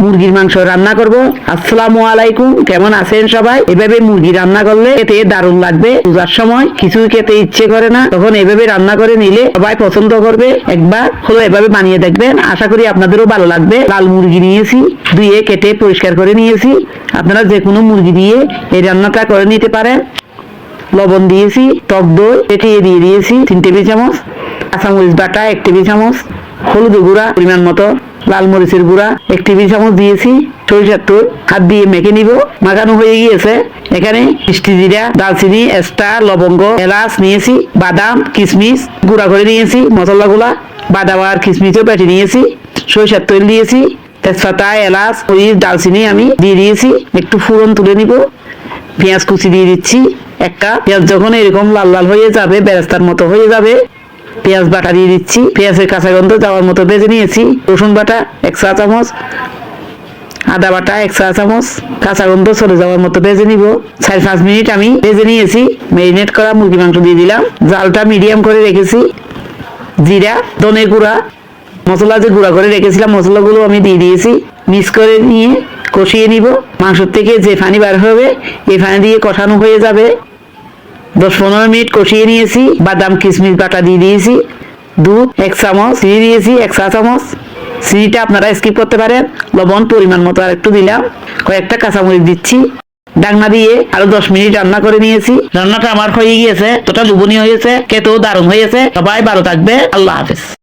মুরগির মাংস রান্না করব। আসসালামু আলাইকুম, কেমন আছেন সবাই? এভাবে মুরগি রান্না করলে খেতে দারুণ লাগবে। পূজার সময় কিছুই খেতে ইচ্ছে করে না, তখন এভাবে রান্না করে নিলে সবাই পছন্দ করবে। একবার হলো এভাবে বানিয়ে দেখবেন, আশা করি আপনাদেরও ভালো লাগবে। লাল মুরগি নিয়েছি, ধুয়ে কেটে পরিষ্কার করে নিয়েছি। আপনারা যে কোনো মুরগি দিয়ে এই রান্নাটা করে নিতে পারেন। লবণ দিয়েছি, টক দই ফেটিয়ে দিয়ে দিয়েছি 3 টেবিল চামচ, কাঁচামরিচ বাটা 1 টেবিল চামচ, হলুদ গুঁড়া পরিমাণ মতো, লাল মরিচের গুঁড়া 1 টেবিল চামচ দিয়েছি, সরিষার তেল হাত দিয়ে মেখে নিব। মাখানো হয়ে গিয়েছে। এখানে মিষ্টি জিরা, দালচিনি, স্টার, লবঙ্গ, এলাচ নিয়েছি, বাদাম, কিশমিশ গুঁড়া করে নিয়েছি, মশলাগুলা বাদাম আর কিশমিশও বেটে নিয়েছি, সরিষার তেল দিয়েছি, তেজপাতা, এলাচ, মরিচ, দালচিনি আমি দিয়ে দিয়েছি। একটু ফুরন তুলে নিব। পেঁয়াজ কুচি দিয়ে দিচ্ছি একটা। পেঁয়াজ যখন এরকম লাল লাল হয়ে যাবে, বেরেস্তার মতো হয়ে যাবে, পেঁয়াজ বাটা দিয়ে দিচ্ছি। পেঁয়াজের কাঁচা গন্ধ যাওয়ার মতো ভেজে নিয়েছি। রসুন বাটা 1 চা চামচ, আদা বাটা 1 চা চামচ, কাঁচা গন্ধ চলে যাওয়ার মতো ভেজে নিব। 4-5 মিনিট আমি ভেজে নিয়েছি। ম্যারিনেট করা মুরগি মাংস দিয়ে দিলাম। জালটা মিডিয়াম করে রেখেছি। জিরা, ধনে গুঁড়া, মশলা যে গুঁড়া করে রেখেছিলাম, মশলাগুলো আমি দিয়ে দিয়েছি। মিক্স করে নিয়ে কষিয়ে নিব। মাংস থেকে যে পানি বার হবে, এই পানি দিয়ে কষানো হয়ে যাবে। 10-15 মিনিট কষিয়ে নিয়েছি। বাদাম কিশমিশ বাটা দিয়ে দিয়েছি। দুধ 1 চামচ, চিনি দিয়েছি 1 চা চামচ। চিনিটা আপনারা স্কিপ করতে পারেন। লবণ পরিমাণ মতো আর একটু দিলাম। কয়েকটা কাঁচামরিচ দিচ্ছি। ডাকনা দিয়ে আরো 10 মিনিট রান্না করে নিয়েছি। রান্নাটা আমার হয়ে গিয়েছে, তোটা লোভনীয় হয়েছে, খেতেও দারুণ হয়েছে। সবাই ভালো থাকবে। আল্লাহ হাফেজ।